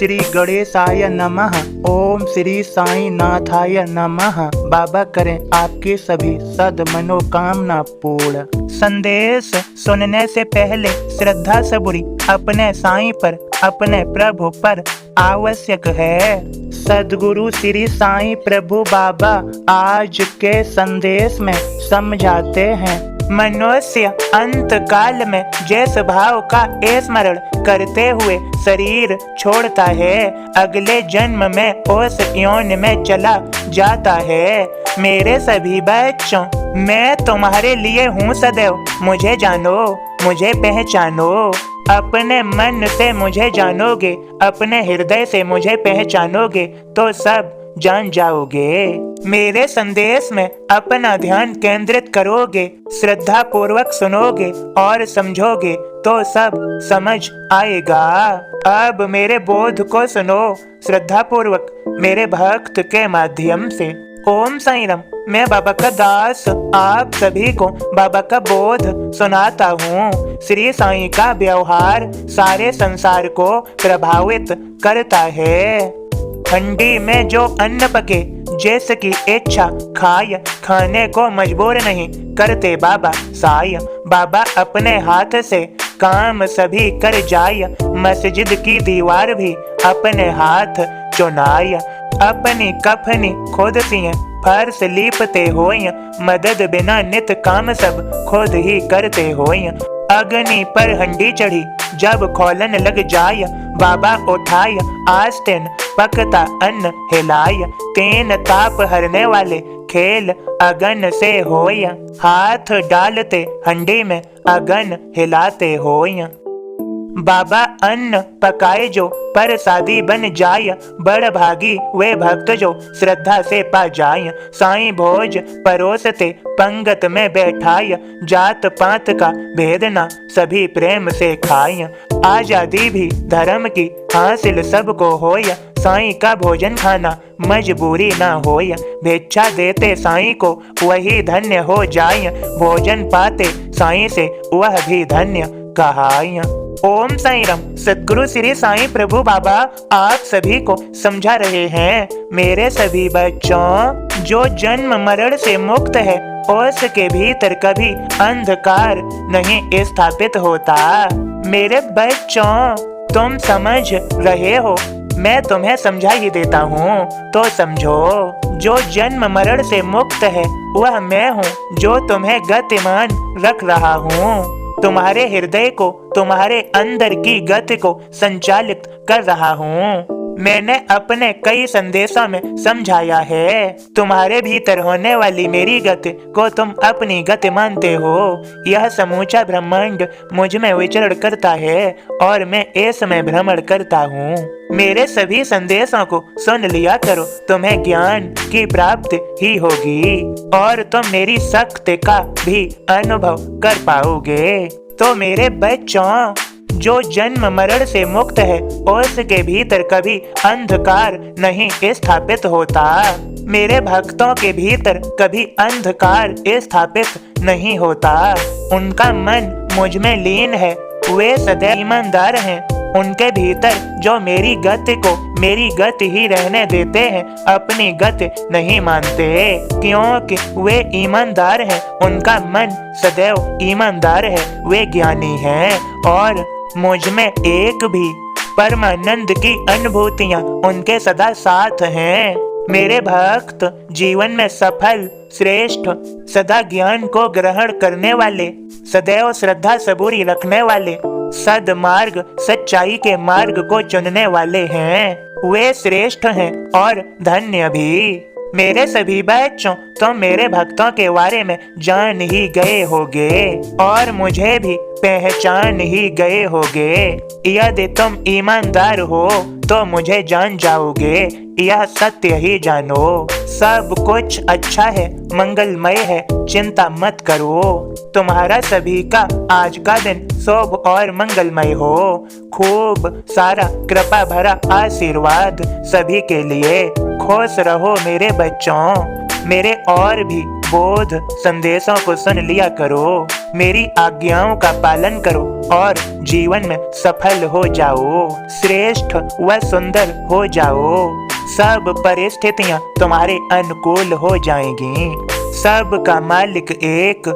श्री गणेशाय नमः। ओम श्री साई नाथाय नमः। बाबा करें आपकी सभी सद मनोकामना पूर्ण। संदेश सुनने से पहले श्रद्धा सबूरी अपने साईं पर, अपने प्रभु पर आवश्यक है। सद्गुरु श्री साईं प्रभु बाबा आज के संदेश में समझाते हैं, मनुष्य अंत काल में जिस भाव का स्मरण करते हुए शरीर छोड़ता है, अगले जन्म में उस योनि में चला जाता है। मेरे सभी बच्चों, मैं तुम्हारे लिए हूँ सदैव। मुझे जानो, मुझे पहचानो। अपने मन से मुझे जानोगे, अपने हृदय से मुझे पहचानोगे तो सब जान जाओगे। मेरे संदेश में अपना ध्यान केंद्रित करोगे, श्रद्धा पूर्वक सुनोगे और समझोगे तो सब समझ आएगा। अब मेरे बोध को सुनो श्रद्धा पूर्वक मेरे भक्त के माध्यम से। ओम साईं राम। मैं बाबा का दास आप सभी को बाबा का बोध सुनाता हूँ। श्री साईं का व्यवहार सारे संसार को प्रभावित करता है। हंडी में जो अन्न पके, जिसकी इच्छा खाए, खाने को मजबूर नहीं करते बाबा साईं। बाबा अपने हाथ से काम सभी कर जाय, मस्जिद की दीवार भी अपने हाथ चुनाय। अपनी कफनी खुद सिए, फर्श लीपते होय, मदद बिना नित काम सब खुद ही करते होय। अग्नि पर हंडी चढ़ी जब खोलन लग जाय, बाबा उठाय आस्तीन पकता अन्न हिलाय। तीन ताप हरने वाले खेल अगन से होय, हाथ डालते हंडी में अगन हिलाते होय। बाबा अन्न पकाए जो प्रसादी बन जाय, बड़ भागी वे भक्त जो श्रद्धा से पा जाय। साईं भोज परोसते पंगत में बैठाय, जात पात का भेद ना सभी प्रेम से खाय। आजादी भी धर्म की हासिल सबको होय, साईं का भोजन खाना मजबूरी ना होय। भिक्षा देते साईं को वही धन्य हो जाय, भोजन पाते साईं से वह भी धन्य कहाय। ओम साईं राम। सद्गुरु श्री साईं प्रभु बाबा आप सभी को समझा रहे हैं, मेरे सभी बच्चों, जो जन्म मरण से मुक्त है उसके भीतर कभी अंधकार नहीं स्थापित होता। मेरे बच्चों, तुम समझ रहे हो, मैं तुम्हें समझा ही देता हूँ तो समझो। जो जन्म मरण से मुक्त है वह मैं हूँ, जो तुम्हें गतिमान रख रहा हूँ। तुम्हारे हृदय को, तुम्हारे अंदर की गति को संचालित कर रहा हूँ। मैंने अपने कई संदेशों में समझाया है, तुम्हारे भीतर होने वाली मेरी गति को तुम अपनी गति मानते हो। यह समूचा ब्रह्मांड मुझ में विचरण करता है और मैं इसमें भ्रमण करता हूँ। मेरे सभी संदेशों को सुन लिया करो, तुम्हें ज्ञान की प्राप्ति ही होगी और तुम मेरी शक्ति का भी अनुभव कर पाओगे। तो मेरे बच्चों, जो जन्म मरण से मुक्त है उसके भीतर कभी अंधकार नहीं स्थापित होता। मेरे भक्तों के भीतर कभी अंधकार स्थापित नहीं होता। उनका मन मुझ में लीन है, वे सदैव ईमानदार हैं। उनके भीतर जो मेरी गति को मेरी गति ही रहने देते हैं, अपनी गति नहीं मानते, क्योंकि वे ईमानदार हैं। उनका मन सदैव ईमानदार है, वे ज्ञानी हैं और मुझ में एक भी परमानंद की अनुभूतियाँ उनके सदा साथ हैं। मेरे भक्त जीवन में सफल, श्रेष्ठ, सदा ज्ञान को ग्रहण करने वाले, सदैव श्रद्धा सबूरी रखने वाले, सद्मार्ग सच्चाई के मार्ग को चुनने वाले हैं। वे श्रेष्ठ हैं और धन्य भी। मेरे सभी बच्चों, तुम मेरे भक्तों के बारे में जान ही गए होगे और मुझे भी पहचान ही गए होगे। यदि तुम ईमानदार हो तो मुझे जान जाओगे, यह सत्य ही जानो। सब कुछ अच्छा है, मंगलमय है, चिंता मत करो। तुम्हारा सभी का आज का दिन शुभ और मंगलमय हो। खूब सारा कृपा भरा आशीर्वाद सभी के लिए। खुश रहो मेरे बच्चों। मेरे और भी बोध संदेशों को सुन लिया करो। मेरी आज्ञाओं का पालन करो और जीवन में सफल हो जाओ, श्रेष्ठ व सुंदर हो जाओ। सब परिस्थितियां तुम्हारे अनुकूल हो जाएंगी। सब का मालिक एक,